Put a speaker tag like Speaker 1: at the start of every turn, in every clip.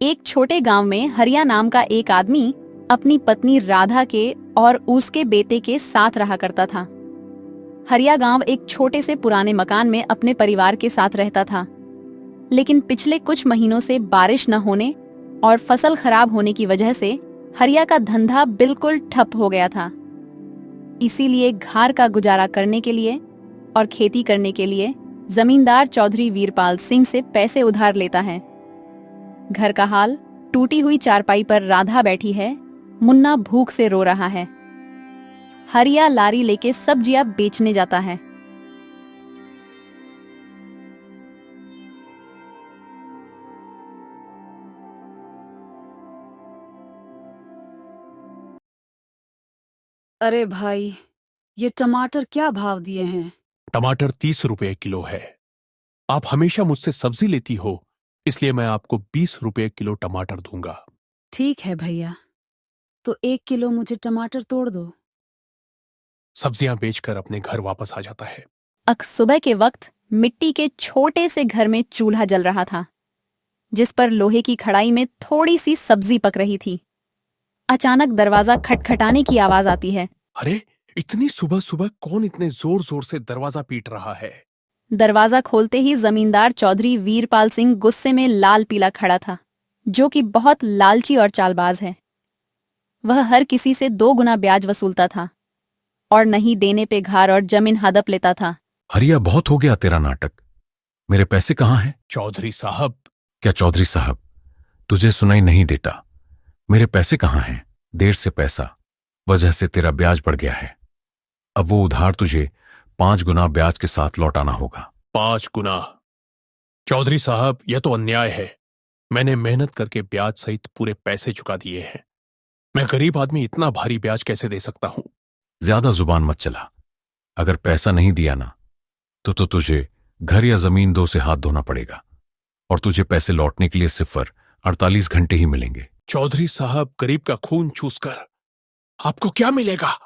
Speaker 1: एक छोटे गांव में हरिया नाम का एक आदमी अपनी पत्नी राधा के और उसके बेटे के साथ रहा करता था। हरिया गांव एक छोटे से पुराने मकान में अपने परिवार के साथ रहता था, लेकिन पिछले कुछ महीनों से बारिश न होने और फसल खराब होने की वजह से हरिया का धंधा बिल्कुल ठप हो गया था। इसीलिए घर का गुजारा करने के लिए और खेती करने के लिए जमींदार चौधरी वीरपाल सिंह से पैसे उधार लेता है। घर का हाल, टूटी हुई चारपाई पर राधा बैठी है, मुन्ना भूख से रो रहा है। हरिया लारी लेके सब्जियां बेचने जाता है।
Speaker 2: अरे भाई, ये टमाटर क्या भाव दिए हैं?
Speaker 3: टमाटर 30 रुपए किलो है। आप हमेशा मुझसे सब्जी लेती हो, इसलिए मैं आपको 20 रुपए किलो टमाटर दूंगा।
Speaker 2: ठीक है भैया, तो 1 किलो मुझे टमाटर तोड़ दो।
Speaker 3: सब्जियां बेचकर अपने घर वापस आ जाता है।
Speaker 1: सुबह के वक्त मिट्टी के छोटे से घर में चूल्हा जल रहा था, जिस पर लोहे की कढ़ाई में थोड़ी सी सब्जी पक रही थी। अचानक दरवाजा खटखटाने की आवाज आती है।
Speaker 3: अरे, इतनी सुबह सुबह कौन इतने जोर जोर से दरवाजा पीट रहा है?
Speaker 1: दरवाजा खोलते ही जमींदार चौधरी वीरपाल सिंह गुस्से में लाल पीला खड़ा था, जो कि बहुत लालची और चालबाज है। वह हर किसी से 2 गुना ब्याज वसूलता था और नहीं देने पे घर और जमीन हड़प लेता था।
Speaker 4: हरिया, बहुत हो गया तेरा नाटक। मेरे पैसे कहाँ हैं?
Speaker 3: चौधरी साहब।
Speaker 4: क्या चौधरी साहब? तुझे सुनाई नहीं देता? मेरे पैसे कहाँ हैं? देर से पैसा, वजह से तेरा ब्याज बढ़ गया है। अब वो उधार तुझे 5 गुना ब्याज के साथ लौटाना होगा।
Speaker 3: 5 गुना? चौधरी साहब, यह तो अन्याय है। मैंने मेहनत करके ब्याज सहित पूरे पैसे चुका दिए हैं। मैं गरीब आदमी इतना भारी ब्याज कैसे दे सकता हूं?
Speaker 4: ज्यादा जुबान मत चला। अगर पैसा नहीं दिया ना, तो तुझे घर या जमीन दो से हाथ धोना पड़ेगा, और तुझे पैसे लौटने के लिए सिर्फ 48 घंटे ही मिलेंगे।
Speaker 3: चौधरी साहब, गरीब का खून चूसकर आपको क्या मिलेगा?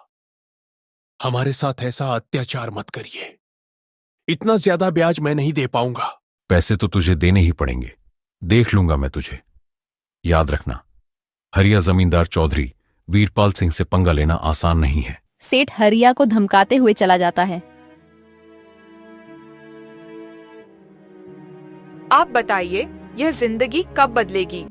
Speaker 3: हमारे साथ ऐसा अत्याचार मत करिए। इतना ज्यादा ब्याज मैं नहीं दे पाऊंगा।
Speaker 4: पैसे तो तुझे देने ही पड़ेंगे। देख लूंगा मैं तुझे। याद रखना, हरिया जमींदार चौधरी वीरपाल सिंह से पंगा लेना आसान नहीं है।
Speaker 1: सेठ हरिया को धमकाते हुए चला जाता है।
Speaker 5: आप बताइए, यह जिंदगी कब बदलेगी?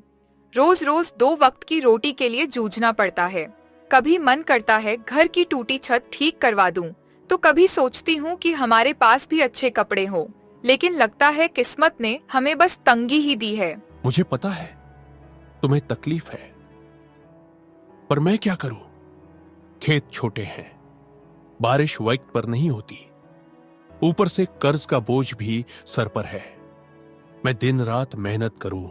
Speaker 5: रोज रोज 2 वक्त की रोटी के लिए जूझना पड़ता है। कभी मन करता है घर की टूटी छत ठीक करवा दूं, तो कभी सोचती हूँ कि हमारे पास भी अच्छे कपड़े हो, लेकिन लगता है किस्मत ने हमें बस तंगी ही दी है।
Speaker 3: मुझे पता है तुम्हें तकलीफ है, पर मैं क्या करूं? खेत छोटे हैं, बारिश वक्त पर नहीं होती, ऊपर से कर्ज का बोझ भी सर पर है। मैं दिन रात मेहनत करूं,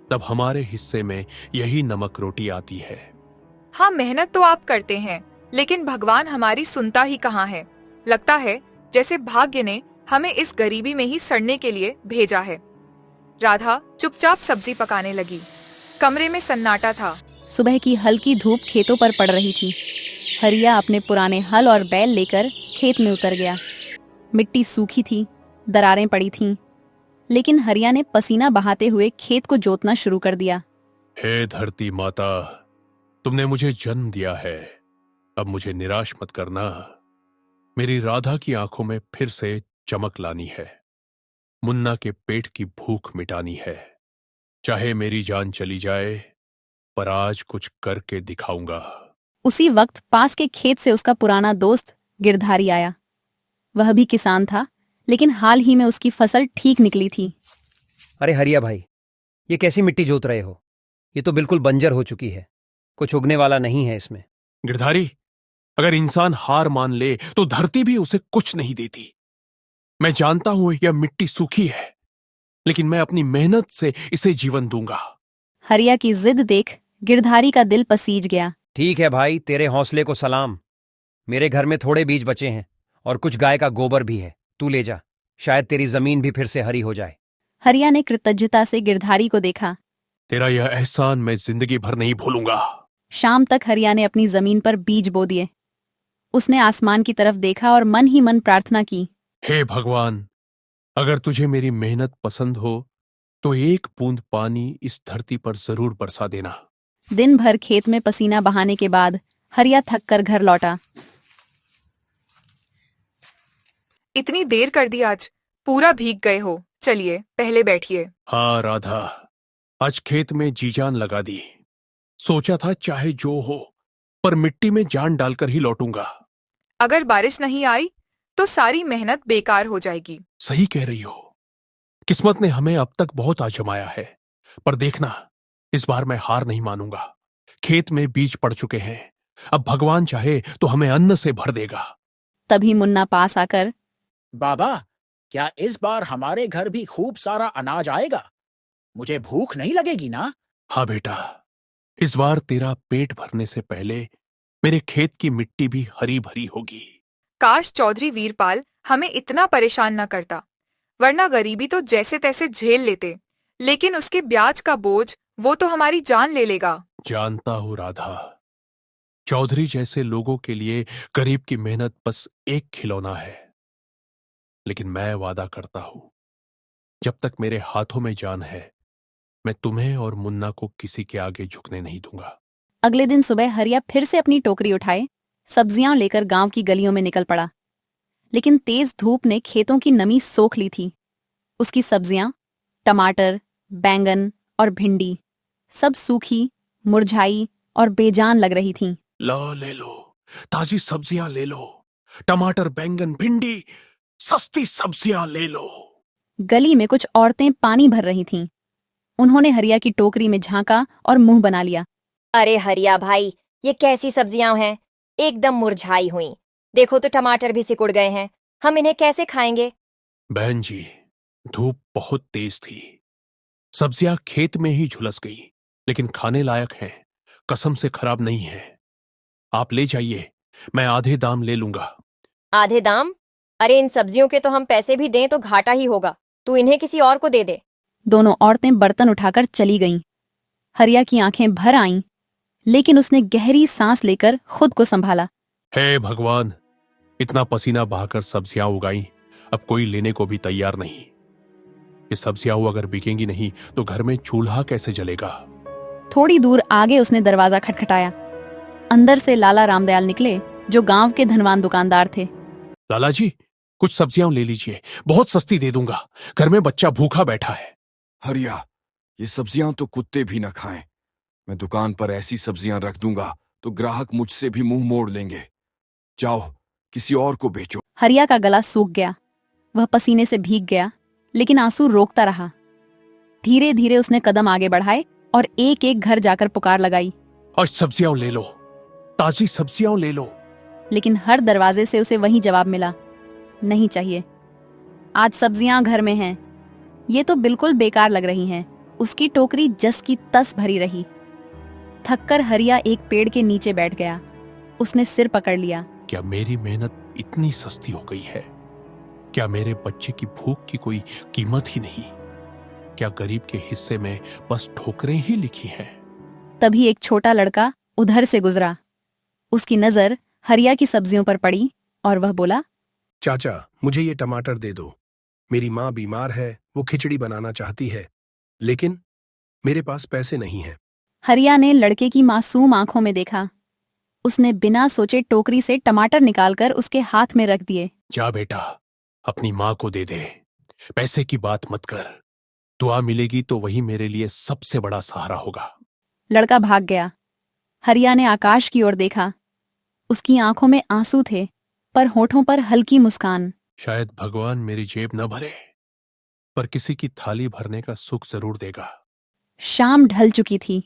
Speaker 3: तब हमारे हिस्से में यही नमक रोटी आती है।
Speaker 5: हाँ, मेहनत तो आप करते हैं, लेकिन भगवान हमारी सुनता ही कहाँ है। लगता है जैसे भाग्य ने हमें इस गरीबी में ही सड़ने के लिए भेजा है। राधा चुपचाप सब्जी पकाने लगी। कमरे में सन्नाटा था।
Speaker 1: सुबह की हल्की धूप खेतों पर पड़ रही थी। हरिया अपने पुराने हल और बैल लेकर खेत में उतर गया। मिट्टी सूखी थी, दरारें पड़ी थीं, लेकिन हरिया ने पसीना बहाते हुए खेत को जोतना शुरू कर दिया।
Speaker 3: हे धरती माता, तुमने मुझे जन्म दिया है, अब मुझे निराश मत करना। मेरी राधा की आंखों में फिर से चमक लानी है, मुन्ना के पेट की भूख मिटानी है। चाहे मेरी जान चली जाए, पर आज कुछ करके दिखाऊंगा।
Speaker 1: उसी वक्त पास के खेत से उसका पुराना दोस्त गिरधारी आया। वह भी किसान था, लेकिन हाल ही में उसकी फसल ठीक निकली थी।
Speaker 6: अरे हरिया भाई, ये कैसी मिट्टी जोत रहे हो? ये तो बिल्कुल बंजर हो चुकी है, कुछ उगने वाला नहीं है इसमें।
Speaker 3: गिरधारी, अगर इंसान हार मान ले तो धरती भी उसे कुछ नहीं देती। मैं जानता हूं यह मिट्टी सूखी है, लेकिन मैं अपनी मेहनत से इसे जीवन दूंगा।
Speaker 1: हरिया की जिद देख गिरधारी का दिल पसीज गया।
Speaker 6: ठीक है भाई, तेरे हौसले को सलाम। मेरे घर में थोड़े बीज बचे हैं और कुछ गाय का गोबर भी है, तू ले जा, शायद तेरी जमीन भी फिर से हरी हो जाए।
Speaker 1: हरिया ने कृतज्ञता से गिरधारी को देखा।
Speaker 3: तेरा यह एहसान मैं जिंदगी भर नहीं भूलूंगा।
Speaker 1: शाम तक हरिया ने अपनी जमीन पर बीज बो दिए। उसने आसमान की तरफ देखा और मन ही मन प्रार्थना की।
Speaker 3: हे भगवान, अगर तुझे मेरी मेहनत पसंद हो तो एक बूंद पानी इस धरती पर जरूर बरसा देना।
Speaker 1: दिन भर खेत में पसीना बहाने के बाद हरिया थक कर घर लौटा।
Speaker 5: इतनी देर कर दी आज, पूरा भीग गए हो। चलिए पहले बैठिए।
Speaker 3: हाँ राधा, आज खेत में जी जान लगा दी। सोचा था चाहे जो हो, पर मिट्टी में जान डालकर ही लौटूंगा।
Speaker 5: अगर बारिश नहीं आई तो सारी मेहनत बेकार हो जाएगी।
Speaker 3: सही कह रही हो। किस्मत ने हमें अब तक बहुत आजमाया है, पर देखना, इस बार मैं हार नहीं मानूंगा। खेत में बीज पड़ चुके हैं, अब भगवान चाहे तो हमें अन्न से भर देगा।
Speaker 1: तभी मुन्ना पास आकर,
Speaker 7: बाबा, क्या इस बार हमारे घर भी खूब सारा अनाज आएगा? मुझे भूख नहीं लगेगी ना?
Speaker 3: हाँ बेटा, इस बार तेरा पेट भरने से पहले मेरे खेत की मिट्टी भी हरी भरी होगी।
Speaker 5: काश चौधरी वीरपाल हमें इतना परेशान न करता, वरना गरीबी तो जैसे तैसे झेल लेते, लेकिन उसके ब्याज का बोझ वो तो हमारी जान ले लेगा।
Speaker 3: जानता हूं राधा, चौधरी जैसे लोगों के लिए गरीब की मेहनत बस एक खिलौना है। लेकिन मैं वादा करता हूं, जब तक मेरे हाथों में जान है, मैं तुम्हें और मुन्ना को किसी के आगे झुकने नहीं दूंगा।
Speaker 1: अगले दिन सुबह हरिया फिर से अपनी टोकरी उठाए सब्जियां लेकर गांव की गलियों में निकल पड़ा। लेकिन तेज धूप ने खेतों की नमी सोख ली थी। उसकी सब्जियां, टमाटर, बैंगन और भिंडी सब सूखी, मुरझाई और बेजान लग रही थीं।
Speaker 3: लो ले लो, ताजी सब्जियां ले लो, टमाटर, बैंगन, भिंडी, सस्ती सब्जियां ले लो।
Speaker 1: गली में कुछ औरतें पानी भर रही थीं। उन्होंने हरिया की टोकरी में झांका और मुंह बना लिया।
Speaker 8: अरे हरिया भाई, ये कैसी सब्जियां हैं? एकदम मुरझाई हुई। देखो तो टमाटर भी सिकुड़ गए हैं। हम इन्हें कैसे खाएंगे?
Speaker 3: बहन जी, धूप बहुत तेज थी, सब्जियां खेत में ही झुलस गई, लेकिन खाने लायक हैं, कसम से खराब नहीं है। आप ले जाइए, मैं आधे दाम ले लूंगा।
Speaker 8: आधे दाम? अरे इन सब्जियों के तो हम पैसे भी दें तो घाटा ही होगा। तू इन्हें किसी और को दे दे।
Speaker 1: दोनों औरतें बर्तन उठाकर चली गईं। हरिया की आंखें भर आईं, लेकिन उसने गहरी सांस लेकर खुद को संभाला।
Speaker 3: हे भगवान, इतना पसीना बहाकर सब्जियां उगाई, अब कोई लेने को भी तैयार नहीं। ये सब्जियां अगर बिकेंगी नहीं तो घर में चूल्हा कैसे जलेगा?
Speaker 1: थोड़ी दूर आगे उसने दरवाजा खटखटाया। अंदर से लाला रामदयाल निकले, जो गांव के धनवान दुकानदार थे।
Speaker 3: लाला जी, कुछ सब्जियां ले लीजिए, बहुत सस्ती दे दूंगा, घर में बच्चा भूखा बैठा है।
Speaker 9: हरिया, ये सब्जियां तो कुत्ते भी न खाएं। मैं दुकान पर ऐसी सब्जियां रख दूंगा तो ग्राहक मुझसे भी मुंह मोड़ लेंगे। जाओ, किसी और को बेचो।
Speaker 1: हरिया का गला सूख गया, वह पसीने से भीग गया, लेकिन आंसू रोकता रहा। धीरे धीरे उसने कदम आगे बढ़ाए और एक एक घर जाकर पुकार लगाई।
Speaker 3: आज सब्जियां ले लो, ताजी सब्जियां ले लो।
Speaker 1: लेकिन हर दरवाजे से उसे वही जवाब मिला, नहीं चाहिए। आज सब्जियां घर में हैं, ये तो बिल्कुल बेकार लग रही हैं। उसकी टोकरी जस की तस भरी रही। थककर हरिया एक पेड़ के नीचे बैठ गया। उसने सिर पकड़ लिया।
Speaker 3: क्या मेरी मेहनत इतनी सस्ती हो गई है? क्या मेरे बच्चे की भूख की कोई कीमत ही नहीं? क्या गरीब के हिस्से में बस ठोकरें ही लिखी हैं?
Speaker 1: तभी एक छोटा लड़का उधर से गुजरा। उसकी नजर हरिया की सब्जियों पर पड़ी और वह बोला,
Speaker 10: चाचा, मुझे ये टमाटर दे दो। मेरी माँ बीमार है, वो खिचड़ी बनाना चाहती है, लेकिन मेरे पास पैसे नहीं हैं।
Speaker 1: हरिया ने लड़के की मासूम आंखों में देखा। उसने बिना सोचे टोकरी से टमाटर निकालकर उसके हाथ में रख दिए।
Speaker 3: जा बेटा, अपनी माँ को दे दे, पैसे की बात मत कर। दुआ मिलेगी तो वही मेरे लिए सबसे बड़ा सहारा होगा।
Speaker 1: लड़का भाग गया। हरिया ने आकाश की ओर देखा। उसकी आंखों में आंसू थे, पर होठों पर हल्की मुस्कान।
Speaker 3: शायद भगवान मेरी जेब न भरे, पर किसी की थाली भरने का सुख जरूर देगा।
Speaker 1: शाम ढल चुकी थी।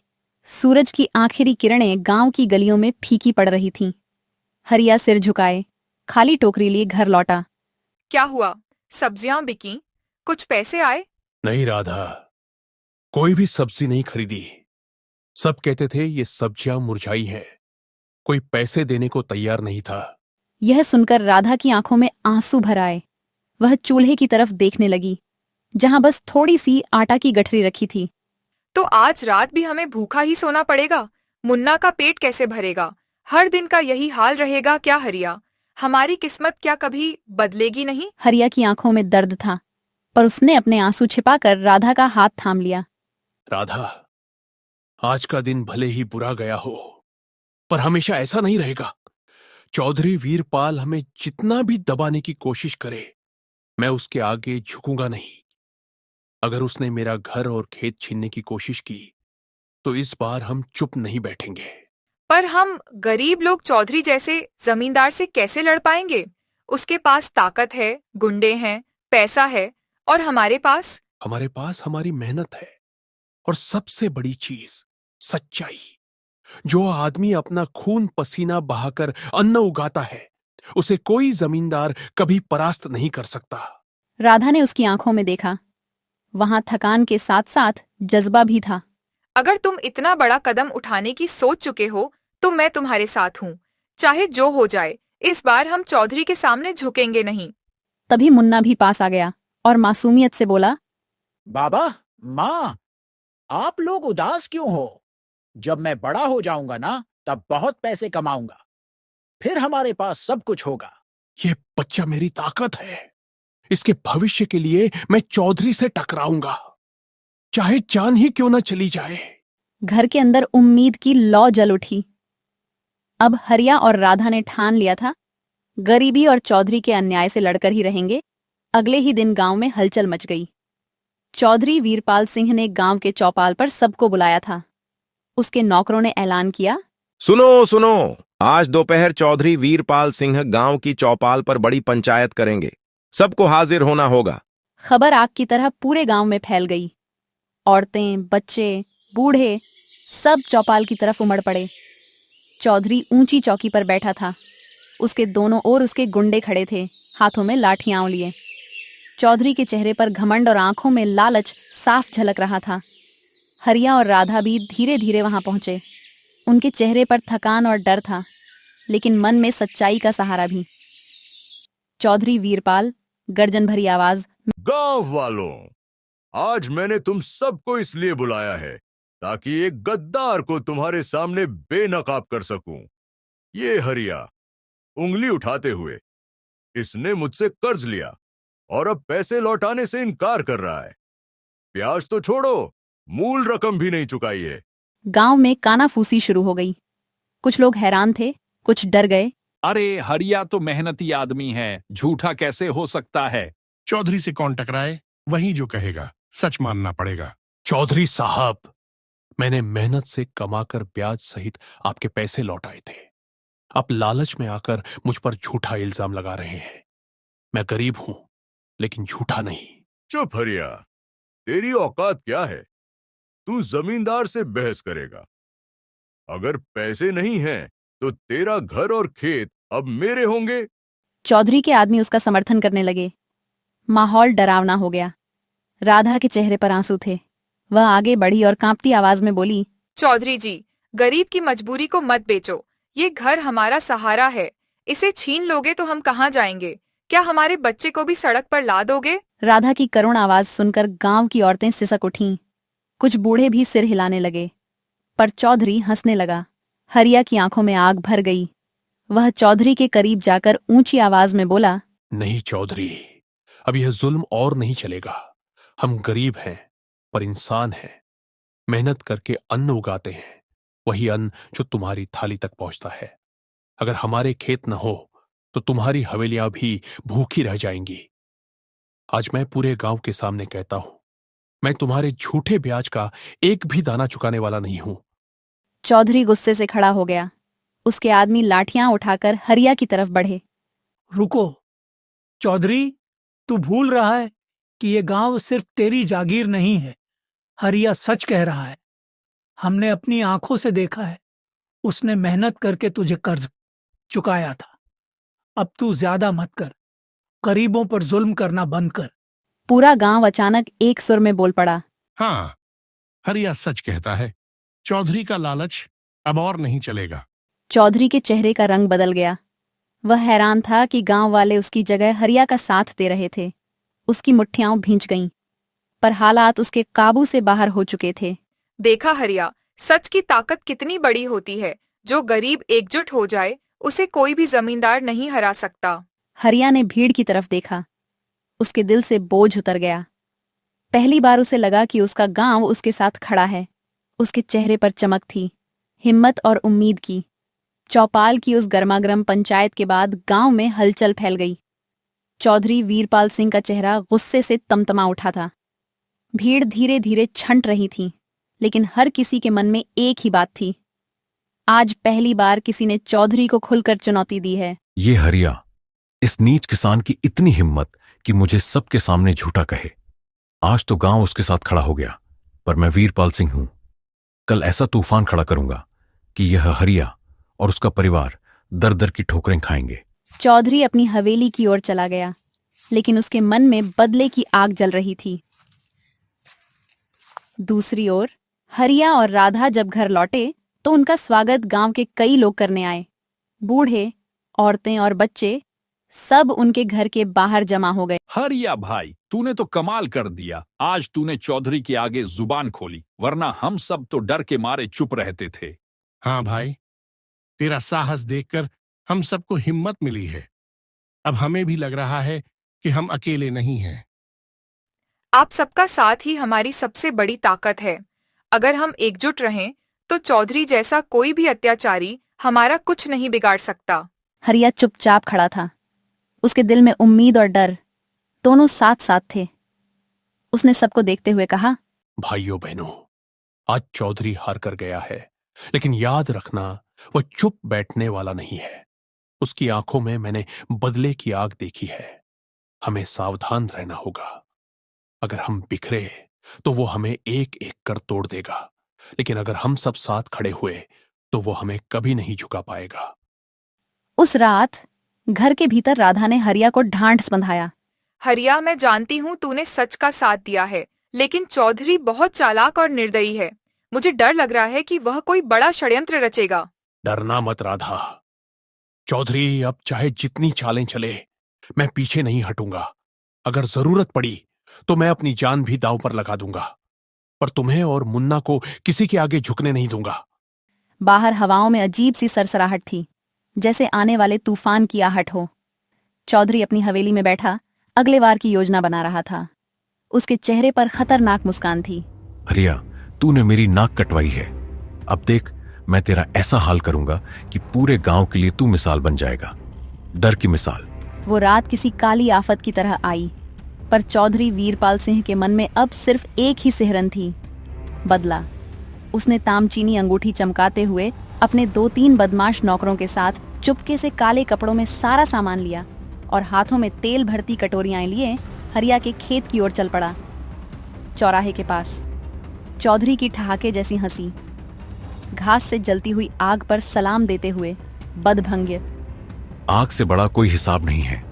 Speaker 1: सूरज की आखिरी किरणें गांव की गलियों में फीकी पड़ रही थीं। हरिया सिर झुकाए खाली टोकरी लिए घर लौटा।
Speaker 5: क्या हुआ? सब्जियां बिकी? कुछ पैसे आए?
Speaker 3: नहीं राधा, कोई भी सब्जी नहीं खरीदी। सब कहते थे ये सब्जियां मुरझाई हैं। कोई पैसे देने को तैयार नहीं था।
Speaker 1: यह सुनकर राधा की आंखों में आंसू भर आए। वह चूल्हे की तरफ देखने लगी, जहां बस थोड़ी सी आटा की गठरी रखी थी।
Speaker 5: तो आज रात भी हमें भूखा ही सोना पड़ेगा। मुन्ना का पेट कैसे भरेगा? हर दिन का यही हाल रहेगा क्या हरिया? हमारी किस्मत क्या कभी बदलेगी नहीं?
Speaker 1: हरिया की आंखों में दर्द था, पर उसने अपने आंसू छिपाकर राधा का हाथ थाम लिया।
Speaker 3: राधा, आज का दिन भले ही बुरा गया हो, पर हमेशा ऐसा नहीं रहेगा। चौधरी वीरपाल हमें जितना भी दबाने की कोशिश करे, मैं उसके आगे झुकूंगा नहीं। अगर उसने मेरा घर और खेत छीनने की कोशिश की, तो इस बार हम चुप नहीं बैठेंगे।
Speaker 5: पर हम गरीब लोग चौधरी जैसे जमींदार से कैसे लड़ पाएंगे? उसके पास ताकत है, गुंडे हैं, पैसा है, और हमारे पास
Speaker 3: हमारी मेहनत है, और सबसे बड़ी चीज सच्चाई। जो आदमी अपना खून पसीना बहाकर अन्न उगाता है, उसे कोई जमींदार कभी परास्त नहीं कर सकता।
Speaker 1: राधा ने उसकी आंखों में देखा। वहां थकान के साथ साथ जज्बा भी था।
Speaker 5: अगर तुम इतना बड़ा कदम उठाने की सोच चुके हो, तो मैं तुम्हारे साथ हूँ। चाहे जो हो जाए, इस बार हम चौधरी के सामने झुकेंगे नहीं।
Speaker 1: तभी मुन्ना भी पास आ गया और मासूमियत से बोला,
Speaker 7: बाबा, माँ, आप लोग उदास क्यों हो? जब मैं बड़ा हो जाऊंगा ना, तब बहुत पैसे कमाऊंगा। फिर हमारे पास सब कुछ होगा।
Speaker 3: ये बच्चा मेरी ताकत है। इसके भविष्य के लिए मैं चौधरी से टकराऊंगा, चाहे जान ही क्यों ना चली जाए।
Speaker 1: घर के अंदर उम्मीद की लौ जल उठी। अब हरिया और राधा ने ठान लिया था, गरीबी और चौधरी के अन्याय से लड़कर ही रहेंगे। अगले ही दिन गांव में हलचल मच गई। चौधरी वीरपाल सिंह ने गांव के चौपाल पर सबको बुलाया था। उसके नौकरों ने ऐलान किया,
Speaker 11: सुनो सुनो, आज दोपहर चौधरी वीरपाल सिंह गांव की चौपाल पर बड़ी पंचायत करेंगे। सबको हाजिर होना होगा।
Speaker 1: खबर आग की तरह पूरे गांव में फैल गई। औरतें, बच्चे, बूढ़े सब चौपाल की तरफ उमड़ पड़े। चौधरी ऊंची चौकी पर बैठा था। उसके दोनों ओर उसके गुंडे खड़े थे, हाथों में लाठियां लिए। चौधरी के चेहरे पर घमंड और आंखों में लालच साफ झलक रहा था। हरिया और राधा भी धीरे धीरे वहां पहुंचे। उनके चेहरे पर थकान और डर था, लेकिन मन में सच्चाई का सहारा भी। चौधरी वीरपाल गर्जन भरी आवाज,
Speaker 9: गांव वालों, आज मैंने तुम सबको इसलिए बुलाया है ताकि एक गद्दार को तुम्हारे सामने बेनकाब कर सकूं। ये हरिया, उंगली उठाते हुए, इसने मुझसे कर्ज लिया और अब पैसे लौटाने से इनकार कर रहा है। ब्याज तो छोड़ो, मूल रकम भी नहीं चुकाई है।
Speaker 1: गांव में कानाफूसी शुरू हो गई। कुछ लोग हैरान थे, कुछ डर गए।
Speaker 12: अरे, हरिया तो मेहनती आदमी है, झूठा कैसे हो सकता है?
Speaker 10: चौधरी से कौन टकराए, वही जो कहेगा सच मानना पड़ेगा।
Speaker 3: चौधरी साहब, मैंने मेहनत से कमाकर ब्याज सहित आपके पैसे लौटाए थे। आप लालच में आकर मुझ पर झूठा इल्जाम लगा रहे हैं। मैं गरीब हूं, लेकिन झूठा नहीं।
Speaker 9: चुप हरिया, तेरी औकात क्या है? तू जमींदार से बहस करेगा? अगर पैसे नहीं हैं, तो तेरा घर और खेत अब मेरे होंगे।
Speaker 1: चौधरी के आदमी उसका समर्थन करने लगे। माहौल डरावना हो गया। राधा के चेहरे पर आंसू थे। वह आगे बढ़ी और कांपती आवाज में बोली,
Speaker 5: चौधरी जी, गरीब की मजबूरी को मत बेचो। ये घर हमारा सहारा है। इसे छीन लोगे तो हम कहाँ जाएंगे? क्या हमारे बच्चे को भी सड़क पर ला दोगे?
Speaker 1: राधा की करुण आवाज सुनकर गांव की औरतें सिसक उठीं। कुछ बूढ़े भी सिर हिलाने लगे, पर चौधरी हंसने लगा। हरिया की आंखों में आग भर गई। वह चौधरी के करीब जाकर ऊंची आवाज में बोला,
Speaker 3: नहीं चौधरी, अब यह जुल्म और नहीं चलेगा। हम गरीब हैं, पर इंसान हैं। मेहनत करके अन्न उगाते हैं, वही अन्न जो तुम्हारी थाली तक पहुंचता है। अगर हमारे खेत न हो, तो तुम्हारी हवेलियां भी भूखी रह जाएंगी। आज मैं पूरे गांव के सामने कहता हूं, मैं तुम्हारे झूठे ब्याज का एक भी दाना चुकाने वाला नहीं हूं।
Speaker 1: चौधरी गुस्से से खड़ा हो गया। उसके आदमी लाठियां उठाकर हरिया की तरफ बढ़े।
Speaker 13: रुको चौधरी, तू भूल रहा है कि ये गांव सिर्फ तेरी जागीर नहीं है। हरिया सच कह रहा है। हमने अपनी आंखों से देखा है। उसने मेहनत करके तुझे कर्ज चुकाया था। अब तू ज्यादा मत कर। गरीबों पर जुल्म करना बंद कर।
Speaker 1: पूरा गांव अचानक एक सुर में बोल पड़ा,
Speaker 10: हाँ, हरिया सच कहता है। चौधरी का लालच अब और नहीं चलेगा।
Speaker 1: चौधरी के चेहरे का रंग बदल गया। वह हैरान था कि गांव वाले उसकी जगह हरिया का साथ दे रहे थे। उसकी मुट्ठियां भींच गईं, पर हालात उसके काबू से बाहर हो चुके थे।
Speaker 5: देखा हरिया, सच की ताकत कितनी बड़ी होती है। जो गरीब एकजुट हो जाए, उसे कोई भी जमींदार नहीं हरा सकता।
Speaker 1: हरिया ने भीड़ की तरफ देखा। उसके दिल से बोझ उतर गया। पहली बार उसे लगा कि उसका गांव उसके साथ खड़ा है। उसके चेहरे पर चमक थी, हिम्मत और उम्मीद की। चौपाल की उस गर्मागर्म पंचायत के बाद गांव में हलचल फैल गई। चौधरी वीरपाल सिंह का चेहरा गुस्से से तमतमा उठा था। भीड़ धीरे धीरे छंट रही थी, लेकिन हर किसी के मन में एक ही बात थी। आज पहली बार किसी ने चौधरी को खुलकर चुनौती दी है।
Speaker 4: ये हरिया, इस नीच किसान की इतनी हिम्मत कि मुझे सबके सामने झूठा कहे। आज तो गांव उसके साथ खड़ा हो गया, पर मैं वीरपाल सिंह हूं। कल ऐसा तूफान खड़ा करूंगा कि यह हरिया और उसका परिवार दर दर की ठोकरें खाएंगे।
Speaker 1: चौधरी अपनी हवेली की ओर चला गया, लेकिन उसके मन में बदले की आग जल रही थी। दूसरी ओर हरिया और राधा जब घर लौटे तो उनका स्वागत गांव के कई लोग करने आए। बूढ़े, औरतें और बच्चे सब उनके घर के बाहर जमा हो गए।
Speaker 12: हरिया भाई, तूने तो कमाल कर दिया। आज तूने चौधरी के आगे जुबान खोली, वरना हम सब तो डर के मारे चुप रहते थे।
Speaker 10: हाँ भाई, तेरा साहस देखकर हम सबको हिम्मत मिली है। अब हमें भी लग रहा है कि हम अकेले नहीं हैं।
Speaker 5: आप सबका साथ ही हमारी सबसे बड़ी ताकत है। अगर हम एकजुट रहें तो चौधरी जैसा कोई भी अत्याचारी हमारा कुछ नहीं बिगाड़ सकता।
Speaker 1: हरिया चुपचाप खड़ा था। उसके दिल में उम्मीद और डर दोनों साथ साथ थे। उसने सबको देखते हुए कहा,
Speaker 3: भाइयों बहनों, आज चौधरी हार कर गया है, लेकिन याद रखना वह चुप बैठने वाला नहीं है। उसकी आंखों में मैंने बदले की आग देखी है। हमें सावधान रहना होगा। अगर हम बिखरे तो वो हमें एक एक कर तोड़ देगा, लेकिन अगर हम सब साथ खड़े हुए तो वो हमें कभी नहीं झुका पाएगा।
Speaker 1: उस रात घर के भीतर राधा ने हरिया को ढांढ बंधाया।
Speaker 5: हरिया, मैं जानती हूँ तूने सच का साथ दिया है, लेकिन चौधरी बहुत चालाक और निर्दयी है। मुझे डर लग रहा है कि वह कोई बड़ा षड्यंत्र रचेगा।
Speaker 3: डरना मत राधा। चौधरी अब चाहे जितनी चालें चले, मैं पीछे नहीं हटूंगा। अगर जरूरत पड़ी तो मैं अपनी जान भी दांव पर लगा दूंगा, पर तुम्हें और मुन्ना को किसी के आगे झुकने नहीं दूंगा।
Speaker 1: बाहर हवाओं में अजीब सी सरसराहट थी, जैसे आने वाले तूफान की आहट हो। चौधरी अपनी हवेली में बैठा अगले वार की योजना बना रहा था। उसके चेहरे पर खतरनाक मुस्कान थी।
Speaker 4: हरिया, तूने मेरी नाक कटवाई है। अब देख, मैं तेरा ऐसा हाल करूंगा कि पूरे गांव के लिए तू मिसाल बन जाएगा, डर की मिसाल।
Speaker 1: वो रात किसी काली आफत की तरह आई, पर चौधरी वीरपाल सिंह के मन में अब सिर्फ एक ही सिहरन थी, बदला। उसने तामचीनी अंगूठी चमकाते हुए अपने 2-3 बदमाश नौकरों के साथ चुपके से काले कपड़ों में सारा सामान लिया और हाथों में तेल भरती कटोरियां लिए हरिया के खेत की ओर चल पड़ा। चौराहे के पास चौधरी की ठहाके जैसी हंसी, घास से जलती हुई आग पर सलाम देते हुए बदभंग्य।
Speaker 4: आग से बड़ा कोई हिसाब नहीं है।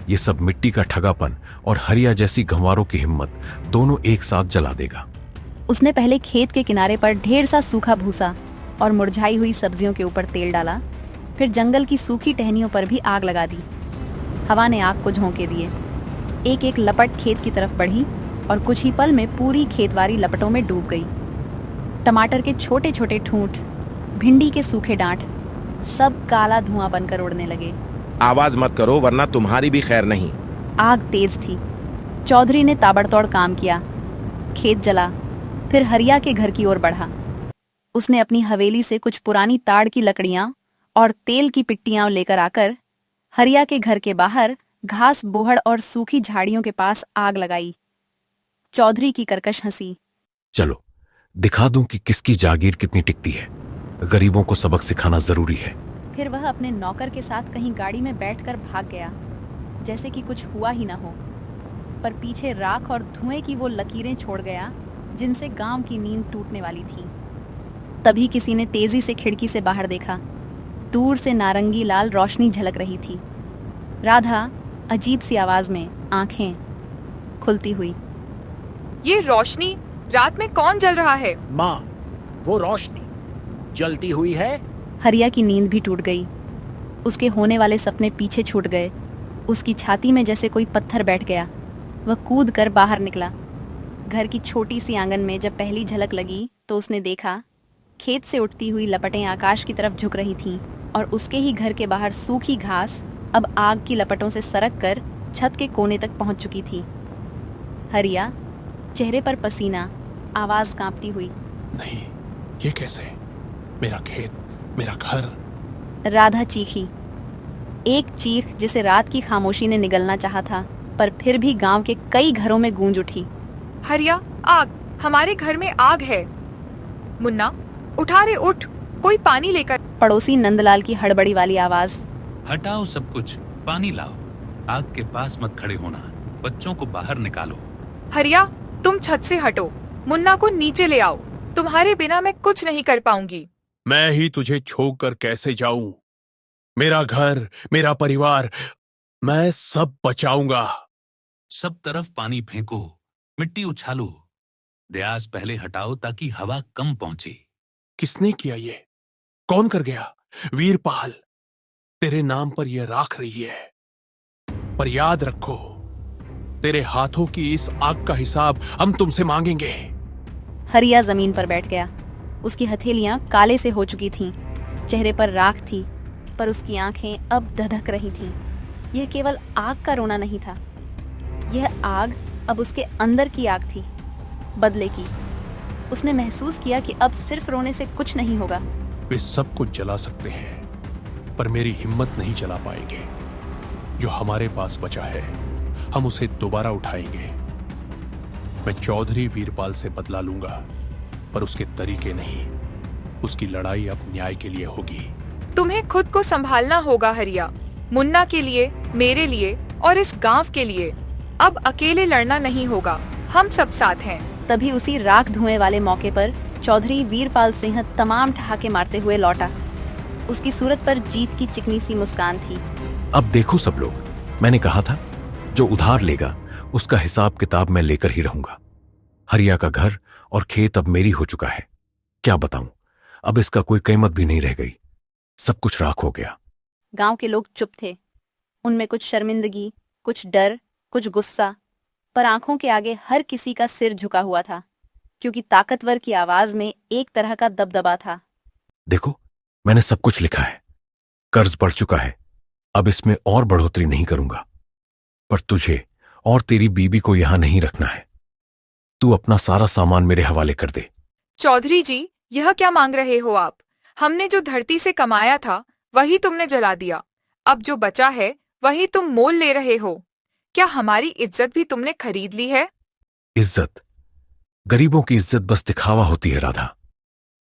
Speaker 4: ये सब मिट्टी का ठगापन और हरिया जैसी गंवारों की हिम्मत दोनों एक साथ जला देगा।
Speaker 1: उसने पहले खेत के किनारे पर ढेर सा सूखा भूसा और मुरझाई हुई सब्जियों के ऊपर तेल डाला, फिर जंगल की सूखी टहनियों पर भी आग लगा दी। हवा ने आग को झोंके दिए। एक एक लपट खेत की तरफ बढ़ी और कुछ ही पल में पूरी खेतवारी लपटों में डूब गई। टमाटर के छोटे छोटे ठूंठ, भिंडी के सूखे डांठ, सब काला धुआं बनकर उड़ने लगे।
Speaker 11: आवाज मत करो वरना तुम्हारी भी खैर नहीं।
Speaker 1: आग तेज थी। चौधरी ने ताबड़तोड़ काम किया। खेत जला, फिर हरिया के घर की ओर बढ़ा। उसने अपनी हवेली से कुछ पुरानी ताड़ की लकड़ियां और तेल की पिट्टियां लेकर आकर हरिया के घर के बाहर घास, बोहड़ और सूखी झाड़ियों के पास आग लगाई। चौधरी की कर्कश हंसी।
Speaker 4: चलो दिखा दूं कि किसकी जागीर कितनी टिकती है। गरीबों को सबक सिखाना जरूरी है।
Speaker 1: फिर वह अपने नौकर के साथ कहीं गाड़ी में बैठकर भाग गया, जैसे कि कुछ हुआ ही ना हो, पर पीछे राख और धुएं की वो लकीरें छोड़ गया जिनसे गांव की नींद टूटने वाली थी। तभी किसी ने तेजी से खिड़की से बाहर देखा। दूर से नारंगी लाल रोशनी झलक रही थी। राधा अजीब सी आवाज में आंखें खुलती हुई,
Speaker 5: ये रोशनी, रात में कौन जल रहा है?
Speaker 7: माँ, वो रोशनी जलती हुई है।
Speaker 1: हरिया की नींद भी टूट गई। उसके होने वाले सपने पीछे छूट गए। उसकी छाती में जैसे कोई पत्थर बैठ गया। वह कूद कर बाहर निकला। घर की छोटी सी आंगन में जब पहली झलक लगी तो उसने देखा खेत से उठती हुई लपटें आकाश की तरफ झुक रही थीं और उसके ही घर के बाहर सूखी घास अब आग की लपटों से सरक कर छत के कोने तक पहुंच चुकी थी। हरिया, चेहरे पर पसीना, आवाज कांपती हुई।
Speaker 3: नहीं, ये कैसे? मेरा खेत, मेरा घर।
Speaker 1: राधा चीखी, एक चीख जिसे रात की खामोशी ने निगलना चाहा था, पर फिर भी गांव के कई घरों में गूंज उठी।
Speaker 5: हरिया, आग! हमारे घर में आग है। मुन्ना, उठा रे, उठ, कोई पानी लेकर।
Speaker 1: पड़ोसी नंदलाल की हड़बड़ी वाली आवाज।
Speaker 14: हटाओ सब कुछ, पानी लाओ। आग के पास मत खड़े होना, बच्चों को बाहर निकालो।
Speaker 5: हरिया, तुम छत से हटो, मुन्ना को नीचे ले आओ। तुम्हारे बिना मैं कुछ नहीं कर पाऊंगी।
Speaker 3: मैं ही तुझे छोड़कर कैसे जाऊं? मेरा घर, मेरा परिवार, मैं सब बचाऊंगा।
Speaker 14: सब तरफ पानी फेंको, मिट्टी उछालो। दयास पहले हटाओ ताकि हवा कम पहुंचे।
Speaker 3: किसने किया ये? कौन कर गया? वीरपाल, तेरे नाम पर यह राख रही है, पर याद रखो, तेरे हाथों की इस आग का हिसाब हम तुमसे मांगेंगे।
Speaker 1: हरिया जमीन पर बैठ गया। उसकी हथेलियां काले से हो चुकी थीं, चेहरे पर राख थी, पर उसकी आंखें अब धधक रही थीं। यह केवल आग का रोना नहीं था, यह आग अब उसके अंदर की आग थी, बदले की। उसने महसूस किया कि अब सिर्फ रोने से कुछ नहीं होगा।
Speaker 3: वे सब कुछ जला सकते हैं, पर मेरी हिम्मत नहीं जला पाएंगे। जो हमारे पास बचा है, हम उसे दोबारा उठाएंगे। मैं चौधरी वीरपाल से बदला लूंगा, पर उसके तरीके नहीं। उसकी लड़ाई अब न्याय के लिए होगी।
Speaker 5: तुम्हें खुद को संभालना होगा हरिया, मुन्ना के लिए, मेरे लिए और इस गांव के लिए। अब अकेले लड़ना नहीं होगा, हम सब साथ हैं।
Speaker 1: तभी उसी राख धुएं वाले मौके पर चौधरी वीरपाल सिंह तमाम ठहाके मारते हुए लौटा। उसकी सूरत पर जीत की चिकनी सी मुस्कान थी।
Speaker 4: अब देखो सब लोग, मैंने कहा था, जो उधार लेगा उसका हिसाब किताब मैं लेकर ही रहूंगा। हरिया का घर और खेत अब मेरी हो चुका है। क्या बताऊं, अब इसका कोई कीमत भी नहीं रह गई। सब कुछ राख हो गया।
Speaker 1: गांव के लोग चुप थे। उनमें कुछ शर्मिंदगी, कुछ डर, कुछ गुस्सा, पर आंखों के आगे हर किसी का सिर झुका हुआ था, क्योंकि ताकतवर की आवाज में एक तरह का दबदबा था।
Speaker 4: देखो, मैंने सब कुछ लिखा है। कर्ज बढ़ चुका है, अब इसमें और बढ़ोतरी नहीं करूंगा। पर तुझे और तेरी बीबी को यहां नहीं रखना है। तू अपना सारा सामान मेरे हवाले कर दे।
Speaker 5: चौधरी जी, यह क्या मांग रहे हो आप? हमने जो धरती से कमाया था वही तुमने जला दिया। अब जो बचा है वही तुम मोल ले रहे हो। क्या हमारी इज्जत भी तुमने खरीद ली है?
Speaker 4: इज्जत? गरीबों की इज्जत बस दिखावा होती है राधा,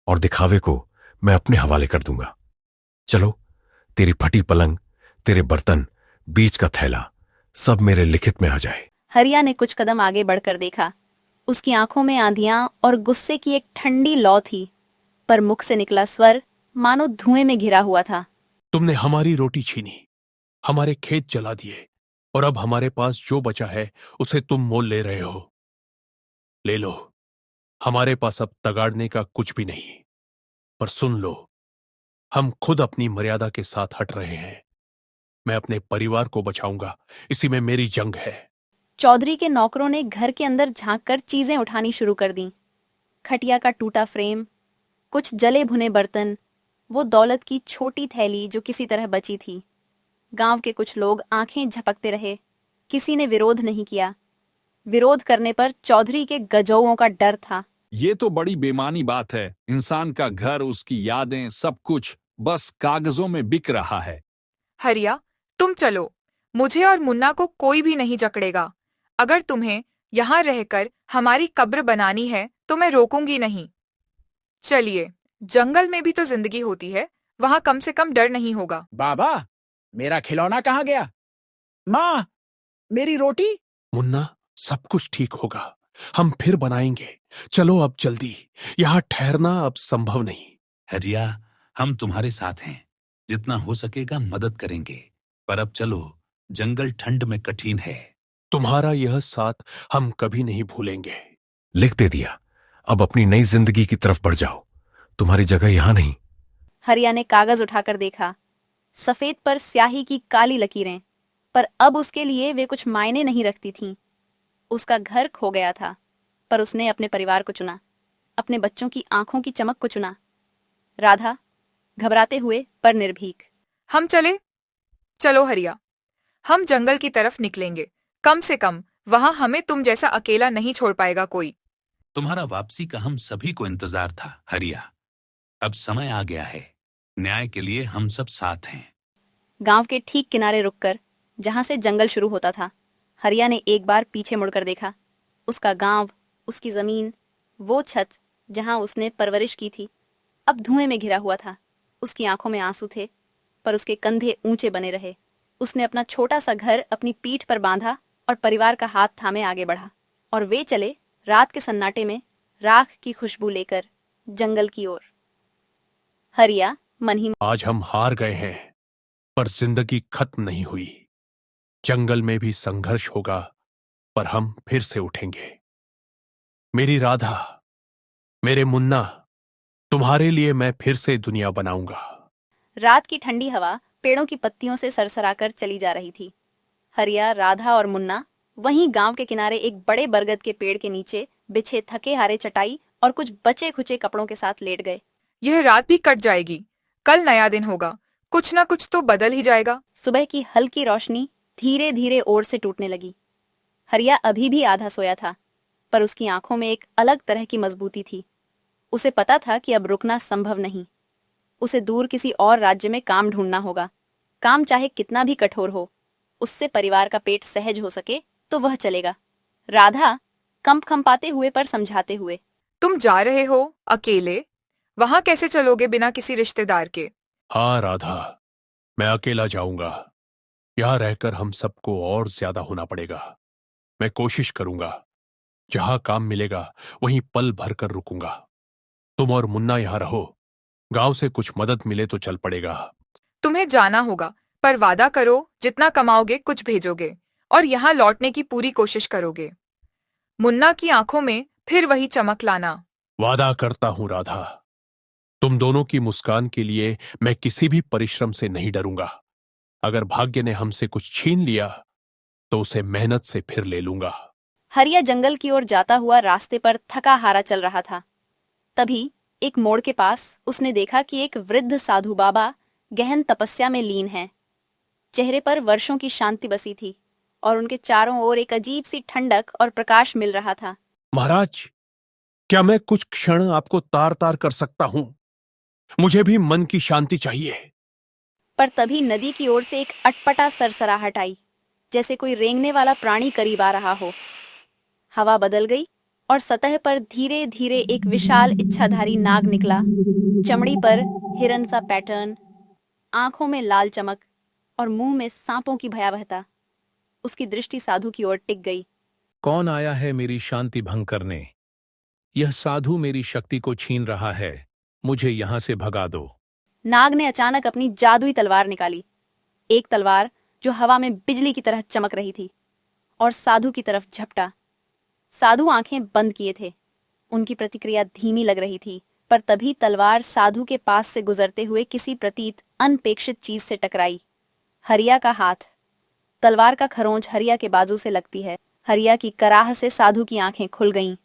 Speaker 4: और दिखावे को मैं अपने हवाले कर दूंगा। चलो, तेरी फटी पलंग, तेरे बर्तन, बीच का थैला, सब मेरे लिखित में आ जाए।
Speaker 1: हरिया ने कुछ कदम आगे बढ़कर देखा। उसकी आंखों में आंधियां और गुस्से की एक ठंडी लौ थी, पर मुख से निकला स्वर मानो धुएं में घिरा हुआ था।
Speaker 3: तुमने हमारी रोटी छीनी, हमारे खेत जला दिए, और अब हमारे पास जो बचा है उसे तुम मोल ले रहे हो। ले लो, हमारे पास अब तगाड़ने का कुछ भी नहीं। पर सुन लो, हम खुद अपनी मर्यादा के साथ हट रहे हैं। मैं अपने परिवार को बचाऊंगा, इसी में मेरी जंग है।
Speaker 1: चौधरी के नौकरों ने घर के अंदर झांककर चीजें उठानी शुरू कर दी। खटिया का टूटा फ्रेम, कुछ जले भुने बर्तन, वो दौलत की छोटी थैली जो किसी तरह बची थी। गांव के कुछ लोग आंखें झपकते रहे, किसी ने विरोध नहीं किया। विरोध करने पर चौधरी के गजौओं का डर था।
Speaker 12: ये तो बड़ी बेमानी बात है। इंसान का घर, उसकी यादें, सब कुछ बस कागजों में बिक रहा है।
Speaker 5: हरिया, तुम चलो, मुझे और मुन्ना को कोई भी नहीं जकड़ेगा। अगर तुम्हें यहाँ रहकर हमारी कब्र बनानी है तो मैं रोकूंगी नहीं। चलिए, जंगल में भी तो जिंदगी होती है, वहाँ कम से कम डर नहीं होगा।
Speaker 7: बाबा, मेरा खिलौना कहाँ गया? माँ, मेरी रोटी?
Speaker 3: मुन्ना, सब कुछ ठीक होगा, हम फिर बनाएंगे। चलो अब जल्दी, यहाँ ठहरना अब संभव नहीं।
Speaker 14: हरिया, हम तुम्हारे साथ हैं, जितना हो सकेगा मदद करेंगे। पर अब चलो, जंगल ठंड में कठिन है।
Speaker 3: तुम्हारा यह साथ हम कभी नहीं भूलेंगे।
Speaker 4: लिख दे दिया, अब अपनी नई जिंदगी की तरफ बढ़ जाओ। तुम्हारी जगह यहां नहीं।
Speaker 1: हरिया ने कागज उठाकर देखा। सफेद पर स्याही की काली लकीरें, पर अब उसके लिए वे कुछ मायने नहीं रखती थीं। उसका घर खो गया था, पर उसने अपने परिवार को चुना, अपने बच्चों की आंखों की चमक को चुना। राधा, घबराते हुए पर निर्भीक।
Speaker 5: हम चले? चलो हरिया, हम जंगल की तरफ निकलेंगे। कम से कम वहां हमें तुम जैसा अकेला नहीं छोड़ पाएगा कोई।
Speaker 14: तुम्हारा वापसी का हम सभी को इंतजार था हरिया। अब समय आ गया है। न्याय के लिए हम सब साथ हैं।
Speaker 1: गांव के ठीक किनारे रुककर, जहां से जंगल शुरू होता था, हरिया ने एक बार पीछे मुड़कर देखा। उसका गांव, उसकी जमीन, वो छत जहां उसने परवरिश की थी, अब धुएं में घिरा हुआ था। उसकी आंखों में आंसू थे, पर उसके कंधे ऊंचे बने रहे। उसने अपना छोटा सा घर अपनी पीठ पर बांधा और परिवार का हाथ थामे आगे बढ़ा। और वे चले रात के सन्नाटे में राख की खुशबू लेकर जंगल की ओर। हरिया मन ही
Speaker 3: आज हम हार गए हैं, पर जिंदगी खत्म नहीं हुई। जंगल में भी संघर्ष होगा, पर हम फिर से उठेंगे। मेरी राधा, मेरे मुन्ना, तुम्हारे लिए मैं फिर से दुनिया बनाऊंगा।
Speaker 1: रात की ठंडी हवा पेड़ों की पत्तियों से सरसराकर चली जा रही थी। हरिया, राधा और मुन्ना वहीं गांव के किनारे एक बड़े बरगद के पेड़ के नीचे बिछे थके हारे चटाई और कुछ बचे खुचे कपड़ों के साथ लेट गए।
Speaker 5: यह रात भी कट जाएगी, कल नया दिन होगा, कुछ ना कुछ तो बदल ही जाएगा।
Speaker 1: सुबह की हल्की रोशनी धीरे धीरे ओर से टूटने लगी। हरिया अभी भी आधा सोया था, पर उसकी आंखों में एक अलग तरह की मजबूती थी। उसे पता था कि अब रुकना संभव नहीं। उसे दूर किसी और राज्य में काम ढूंढना होगा। काम चाहे कितना भी कठोर हो, उससे परिवार का पेट सहज हो सके तो वह चलेगा। राधा कंप खंपाते हुए पर समझाते हुए,
Speaker 5: तुम जा रहे हो अकेले? वहां कैसे चलोगे बिना किसी रिश्तेदार के?
Speaker 3: हाँ राधा, मैं अकेला जाऊंगा। यहां रहकर हम सबको और ज्यादा होना पड़ेगा। मैं कोशिश करूंगा, जहां काम मिलेगा वहीं पल भर कर रुकूंगा। तुम और मुन्ना यहां रहो, गांव से कुछ मदद मिले तो चल पड़ेगा।
Speaker 5: तुम्हें जाना होगा, पर वादा करो जितना कमाओगे कुछ भेजोगे और यहाँ लौटने की पूरी कोशिश करोगे। मुन्ना की आंखों में फिर वही चमक लाना।
Speaker 3: वादा करता हूं राधा, तुम दोनों की मुस्कान के लिए मैं किसी भी परिश्रम से नहीं डरूंगा। अगर भाग्य ने हमसे कुछ छीन लिया तो उसे मेहनत से फिर ले लूंगा।
Speaker 1: हरिया जंगल की ओर जाता हुआ रास्ते पर थका हारा चल रहा था। तभी एक मोड़ के पास उसने देखा कि एक वृद्ध साधु बाबा गहन तपस्या में लीन हैं। चेहरे पर वर्षों की शांति बसी थी और उनके चारों ओर एक अजीब सी ठंडक और प्रकाश मिल रहा था।
Speaker 3: महाराज, क्या मैं कुछ क्षण आपको तार तार कर सकता हूं? मुझे भी मन की शांति चाहिए।
Speaker 1: पर तभी नदी की ओर से एक अटपटा सरसराहट आई, जैसे कोई रेंगने वाला प्राणी करीब आ रहा हो। हवा बदल गई और सतह पर धीरे धीरे एक विशाल इच्छाधारी नाग निकला। चमड़ी पर हिरन सा पैटर्न, आंखों में लाल चमक और मुंह में सांपों की भयावहता। उसकी दृष्टि साधु की ओर टिक गई।
Speaker 10: कौन आया है मेरी शांति भंग करने? यह साधु मेरी शक्ति को छीन रहा है। मुझे यहां से भगा दो।
Speaker 1: नाग ने अचानक अपनी जादुई तलवार निकाली, एक तलवार जो हवा में बिजली की तरह चमक रही थी, और साधु की तरफ झपटा। साधु आंखें बंद किए थे। उनकी प्रतिक्रिया धीमी लग रही थी, पर तभी तलवार साधु के पास से गुजरते हुए किसी प्रतीत अनपेक्षित चीज से टकराई। हरिया का हाथ। तलवार का खरोंच हरिया के बाजू से लगती है। हरिया की कराह से साधु की आंखें खुल गईं।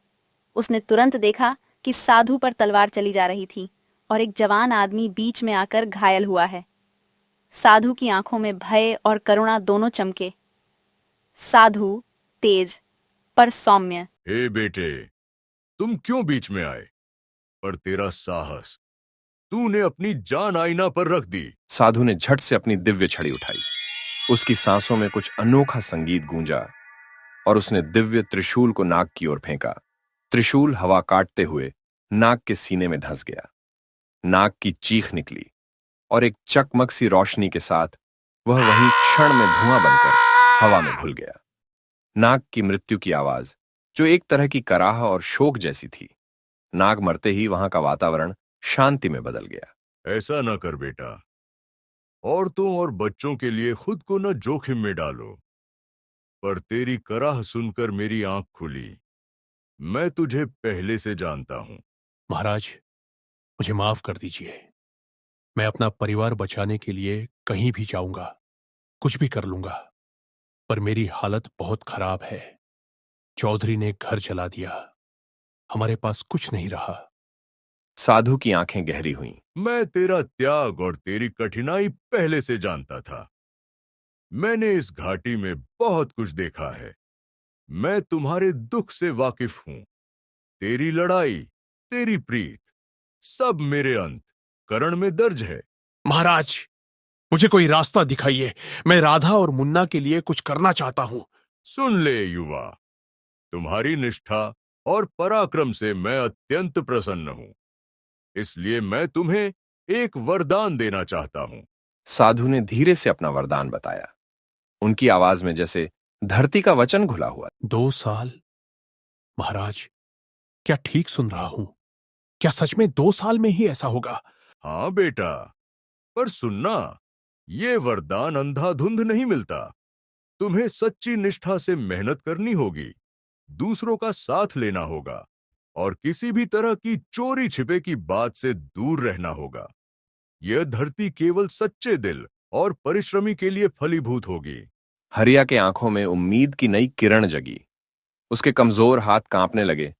Speaker 1: उसने तुरंत देखा कि साधु पर तलवार चली जा रही थी और एक जवान आदमी बीच में आकर घायल हुआ है। साधु की आंखों में भय और करुणा दोनों चमके। साधु तेज पर सौम्य।
Speaker 9: हे बेटे, तुम क्यों बीच में आए? पर तेरा साहस, तूने अपनी जान आईना पर रख दी।
Speaker 11: साधु ने झट से अपनी दिव्य छड़ी उठाई। उसकी सांसों में कुछ अनोखा संगीत गूंजा और उसने दिव्य त्रिशूल को नाग की ओर फेंका। त्रिशूल हवा काटते हुए नाग के सीने में धंस गया। नाग की चीख निकली और एक चकमक सी रोशनी के साथ वह वहीं क्षण में धुआं बनकर हवा में घुल गया। नाग की मृत्यु की आवाज, जो एक तरह की कराह और शोक जैसी थी, नाग मरते ही वहां का वातावरण शांति में बदल गया।
Speaker 9: ऐसा न कर बेटा, औरतों और बच्चों के लिए खुद को न जोखिम में डालो। पर तेरी कराह सुनकर मेरी आंख खुली। मैं तुझे पहले से जानता हूं।
Speaker 3: महाराज, मुझे माफ कर दीजिए। मैं अपना परिवार बचाने के लिए कहीं भी जाऊंगा, कुछ भी कर लूंगा, पर मेरी हालत बहुत खराब है। चौधरी ने घर जला दिया, हमारे पास कुछ नहीं रहा।
Speaker 11: साधु की आंखें गहरी हुईं।
Speaker 9: मैं तेरा त्याग और तेरी कठिनाई पहले से जानता था। मैंने इस घाटी में बहुत कुछ देखा है। मैं तुम्हारे दुख से वाकिफ हूं। तेरी लड़ाई, तेरी प्रीत, सब मेरे अंतःकरण में दर्ज है।
Speaker 3: महाराज, मुझे कोई रास्ता दिखाइए। मैं राधा और मुन्ना के लिए कुछ करना चाहता हूं।
Speaker 9: सुन ले युवा, तुम्हारी निष्ठा और पराक्रम से मैं अत्यंत प्रसन्न हूं। इसलिए मैं तुम्हें एक वरदान देना चाहता हूं।
Speaker 11: साधु ने धीरे से अपना वरदान बताया। उनकी आवाज में जैसे धरती का वचन घुला हुआ।
Speaker 3: 2 साल? महाराज, क्या ठीक सुन रहा हूं? क्या सच में 2 साल में ही ऐसा होगा?
Speaker 9: हाँ बेटा, पर सुनना, ये वरदान अंधाधुंध नहीं मिलता। तुम्हें सच्ची निष्ठा से मेहनत करनी होगी, दूसरों का साथ लेना होगा और किसी भी तरह की चोरी छिपे की बात से दूर रहना होगा। यह धरती केवल सच्चे दिल और परिश्रमी के लिए फलीभूत होगी।
Speaker 11: हरिया के आंखों में उम्मीद की नई किरण जगी। उसके कमजोर हाथ कांपने लगे,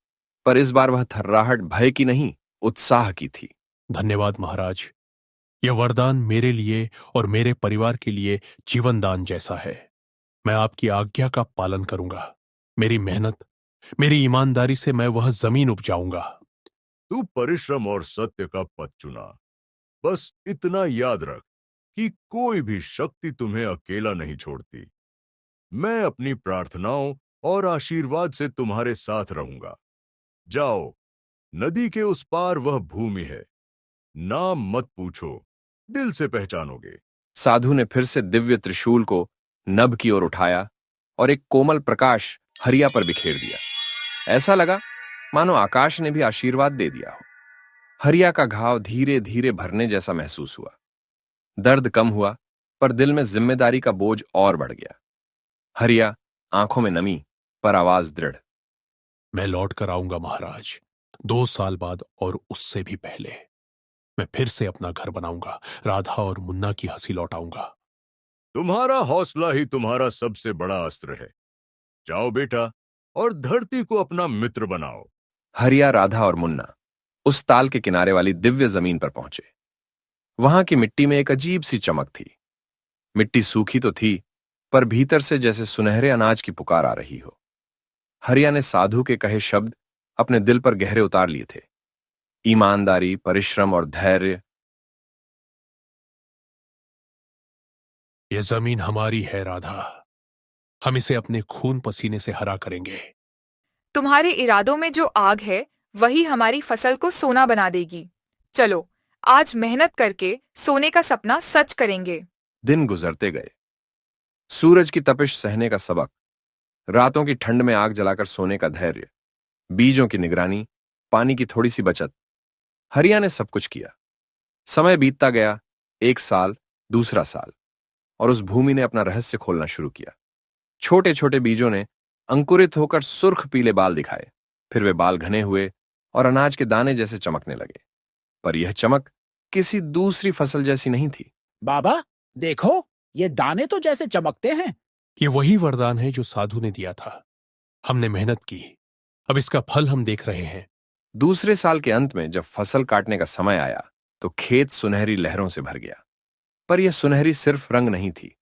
Speaker 11: पर इस बार वह थर्राहट भय की नहीं, उत्साह की थी।
Speaker 3: धन्यवाद महाराज। यह वरदान मेरे लिए और मेरे परिवार के लिए जीवन दान जैसा है। मैं आपकी आज्ञा का पालन करूंगा। मेरी मेहनत, मेरी ईमानदारी से मैं वह जमीन उपजाऊंगा।
Speaker 9: तू परिश्रम और सत्य का पथ चुना। बस इतना याद रख कि कोई भी शक्ति तुम्हें अकेला नहीं छोड़ती। मैं अपनी प्रार्थनाओं और आशीर्वाद से तुम्हारे साथ रहूंगा। जाओ, नदी के उस पार वह भूमि है। नाम मत पूछो, दिल से पहचानोगे।
Speaker 11: साधु ने फिर से दिव्य त्रिशूल को नभ की ओर उठाया और एक कोमल प्रकाश हरिया पर बिखेर दिया। ऐसा लगा मानो आकाश ने भी आशीर्वाद दे दिया हो। हरिया का घाव धीरे धीरे भरने जैसा महसूस हुआ। दर्द कम हुआ, पर दिल में जिम्मेदारी का बोझ और बढ़ गया। हरिया, आंखों में नमी, पर आवाज दृढ़।
Speaker 3: मैं लौट कर आऊंगा महाराज, 2 साल बाद और उससे भी पहले। मैं फिर से अपना घर बनाऊंगा, राधा और मुन्ना की हंसी लौटाऊंगा।
Speaker 9: तुम्हारा हौसला ही तुम्हारा सबसे बड़ा अस्त्र है। जाओ बेटा, और धरती को अपना मित्र बनाओ।
Speaker 11: हरिया, राधा और मुन्ना उस ताल के किनारे वाली दिव्य जमीन पर पहुंचे। वहां की मिट्टी में एक अजीब सी चमक थी। मिट्टी सूखी तो थी, पर भीतर से जैसे सुनहरे अनाज की पुकार आ रही हो। हरिया ने साधु के कहे शब्द अपने दिल पर गहरे उतार लिए थे। ईमानदारी, परिश्रम और धैर्य।
Speaker 3: यह जमीन हमारी है राधा। हम इसे अपने खून पसीने से हरा करेंगे।
Speaker 5: तुम्हारे इरादों में जो आग है, वही हमारी फसल को सोना बना देगी। चलो, आज मेहनत करके सोने का सपना सच करेंगे।
Speaker 11: दिन गुजरते गए। सूरज की तपिश सहने का सबक, रातों की ठंड में आग जलाकर सोने का धैर्य, बीजों की निगरानी, पानी की थोड़ी सी बचत। हरिया ने सब कुछ किया। समय बीतता गया, 1 साल, दूसरा साल, और उस भूमि ने अपना रहस्य खोलना शुरू किया। छोटे छोटे बीजों ने अंकुरित होकर सुर्ख पीले बाल दिखाए। फिर वे बाल घने हुए और अनाज के दाने जैसे चमकने लगे। पर यह चमक किसी दूसरी फसल जैसी नहीं थी।
Speaker 7: बाबा, देखो, ये दाने तो जैसे चमकते हैं।
Speaker 3: ये वही वरदान है जो साधु ने दिया था। हमने मेहनत की, अब इसका फल हम देख रहे हैं।
Speaker 11: दूसरे साल के अंत में जब फसल काटने का समय आया, तो खेत सुनहरी लहरों से भर गया। पर यह सुनहरी सिर्फ रंग नहीं थी,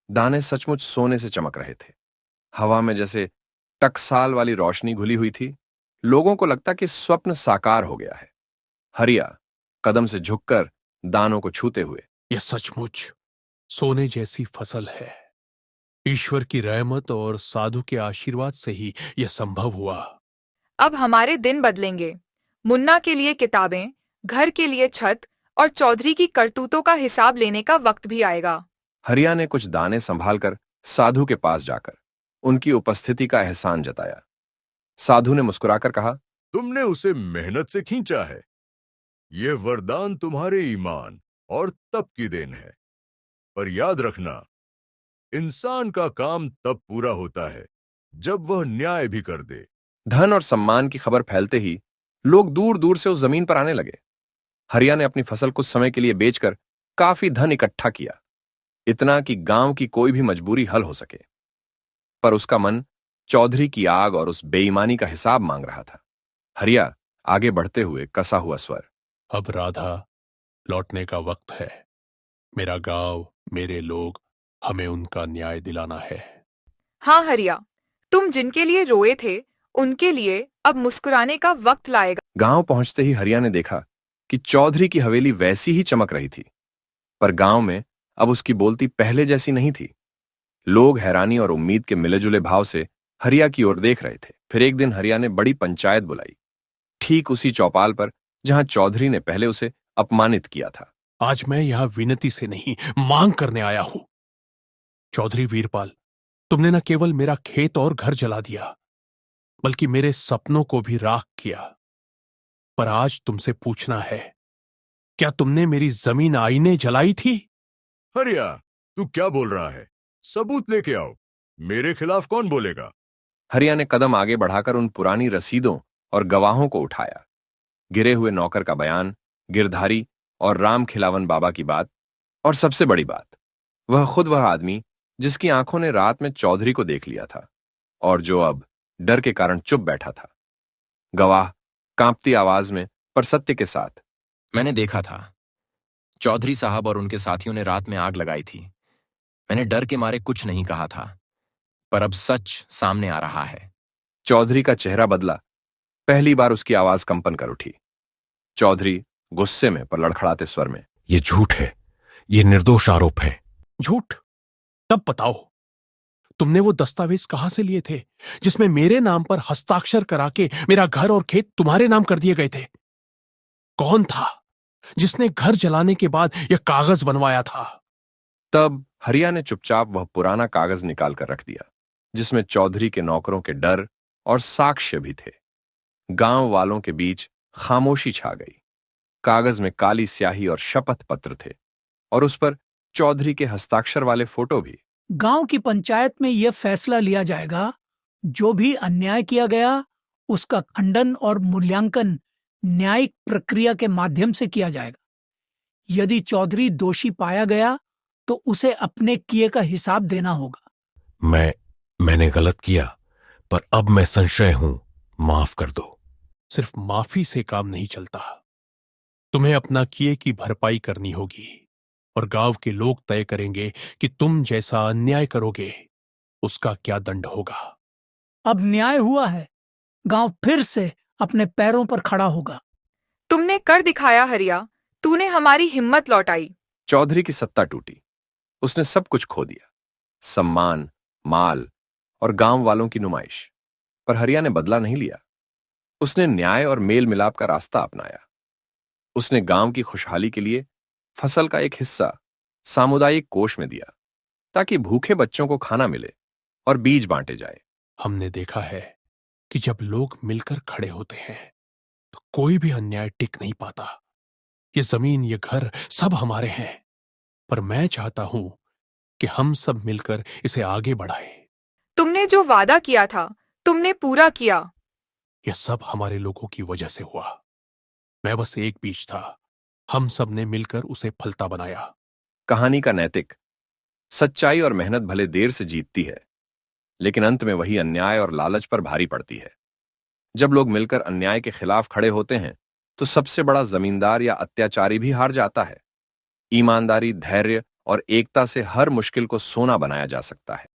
Speaker 11: दाने सचमुच सोने से चमक रहे थे। हवा में जैसे टकसाल वाली रोशनी घुली हुई थी। लोगों को लगता कि स्वप्न साकार हो गया है। हरिया कदम से झुककर दानों को छूते हुए,
Speaker 3: यह सचमुच सोने जैसी फसल है। ईश्वर की रहमत और साधु के आशीर्वाद से ही यह संभव हुआ।
Speaker 5: अब हमारे दिन बदलेंगे। मुन्ना के लिए किताबें, घर के लिए छत और चौधरी की करतूतों का हिसाब लेने का वक्त भी आएगा।
Speaker 11: हरिया ने कुछ दाने संभालकर साधु के पास जाकर उनकी उपस्थिति का एहसान जताया। साधु ने मुस्कुराकर कहा,
Speaker 9: तुमने उसे मेहनत से खींचा है। यह वरदान तुम्हारे ईमान और तप की देन है। पर याद रखना, इंसान का काम तब पूरा होता है जब वह न्याय भी कर दे।
Speaker 11: धन और सम्मान की खबर फैलते ही लोग दूर दूर से उस जमीन पर आने लगे। हरिया ने अपनी फसल कुछ समय के लिए बेचकर काफी धन इकट्ठा किया, इतना कि गांव की कोई भी मजबूरी हल हो सके। पर उसका मन चौधरी की आग और उस बेईमानी का हिसाब मांग रहा था। हरिया आगे बढ़ते हुए कसा हुआ स्वर,
Speaker 3: अब राधा, लौटने का वक्त है। मेरा गांव, मेरे लोग हमें उनका न्याय दिलाना है।
Speaker 5: हाँ हरिया, तुम जिनके लिए रोए थे उनके लिए अब मुस्कुराने का वक्त लाएगा।
Speaker 11: गांव पहुंचते ही हरिया ने देखा कि चौधरी की हवेली वैसी ही चमक रही थी, पर गांव में अब उसकी बोलती पहले जैसी नहीं थी। लोग हैरानी और उम्मीद के मिले जुले भाव से हरिया की ओर देख रहे थे। फिर एक दिन हरिया ने बड़ी पंचायत बुलाई, ठीक उसी चौपाल पर जहां चौधरी ने पहले उसे अपमानित किया था।
Speaker 3: आज मैं यहां विनती से नहीं, मांग करने आया हूं। चौधरी वीरपाल, तुमने न केवल मेरा खेत और घर जला दिया, बल्कि मेरे सपनों को भी राख किया। पर आज तुमसे पूछना है, क्या तुमने मेरी जमीन आईने जलाई थी?
Speaker 9: हरिया, तू क्या बोल रहा है? सबूत लेके आओ। मेरे खिलाफ कौन बोलेगा?
Speaker 11: हरिया ने कदम आगे बढ़ाकर उन पुरानी रसीदों और गवाहों को उठाया। गिरे हुए नौकर का बयान, गिरधारी और राम खिलावन बाबा की बात, और सबसे बड़ी बात, वह आदमी जिसकी आंखों ने रात में चौधरी को देख लिया था और जो अब डर के कारण चुप बैठा था। गवाह कांपती आवाज में पर सत्य के साथ,
Speaker 15: मैंने देखा था। चौधरी साहब और उनके साथियों ने रात में आग लगाई थी। मैंने डर के मारे कुछ नहीं कहा था, पर अब सच सामने आ रहा है।
Speaker 11: चौधरी का चेहरा बदला। पहली बार उसकी आवाज कंपन कर उठी। चौधरी गुस्से में पर लड़खड़ाते स्वर में,
Speaker 4: ये झूठ है, ये निर्दोष आरोप है।
Speaker 3: झूठ? तब बताओ, तुमने वो दस्तावेज कहां से लिए थे जिसमें मेरे नाम पर हस्ताक्षर करा के मेरा घर और खेत तुम्हारे नाम कर दिए गए थे? कौन था जिसने घर जलाने के बाद यह कागज बनवाया था?
Speaker 11: तब हरिया ने चुपचाप वह पुराना कागज निकाल कर रख दिया, जिसमें चौधरी के नौकरों के डर और साक्ष्य भी थे। गांव वालों के बीच खामोशी छा गई। कागज में काली स्याही और शपथ पत्र थे, और उस पर चौधरी के हस्ताक्षर वाले फोटो भी।
Speaker 13: गांव की पंचायत में यह फैसला लिया जाएगा, जो भी अन्याय किया गया उसका खंडन और मूल्यांकन न्यायिक प्रक्रिया के माध्यम से किया जाएगा। यदि चौधरी दोषी पाया गया तो उसे अपने किए का हिसाब देना होगा।
Speaker 4: मैंने गलत किया, पर अब मैं संशय हूं, माफ कर दो।
Speaker 3: सिर्फ माफी से काम नहीं चलता, तुम्हें अपना किए की भरपाई करनी होगी, और गांव के लोग तय करेंगे कि तुम जैसा अन्याय करोगे उसका क्या दंड होगा।
Speaker 13: अब न्याय हुआ है, गांव फिर से अपने पैरों पर खड़ा होगा।
Speaker 5: तुमने कर दिखाया हरिया, तूने हमारी हिम्मत लौटाई।
Speaker 11: चौधरी की सत्ता टूटी। उसने सब कुछ खो दिया, सम्मान, माल और गांव वालों की नुमाइश। पर हरिया ने बदला नहीं लिया। उसने न्याय और मेल मिलाप का रास्ता अपनाया। उसने गांव की खुशहाली के लिए फसल का एक हिस्सा सामुदायिक कोष में दिया, ताकि भूखे बच्चों को खाना मिले और बीज बांटे जाए।
Speaker 3: हमने देखा है कि जब लोग मिलकर खड़े होते हैं तो कोई भी अन्याय टिक नहीं पाता। ये जमीन, ये घर सब हमारे हैं, पर मैं चाहता हूं कि हम सब मिलकर इसे आगे बढ़ाएं।
Speaker 5: तुमने जो वादा किया था तुमने पूरा किया।
Speaker 3: यह सब हमारे लोगों की वजह से हुआ। मैं बस एक बीज था, हम सब ने मिलकर उसे फलता बनाया।
Speaker 11: कहानी का नैतिक, सच्चाई और मेहनत भले देर से जीतती है, लेकिन अंत में वही अन्याय और लालच पर भारी पड़ती है। जब लोग मिलकर अन्याय के खिलाफ खड़े होते हैं तो सबसे बड़ा जमींदार या अत्याचारी भी हार जाता है। ईमानदारी, धैर्य और एकता से हर मुश्किल को सोना बनाया जा सकता है।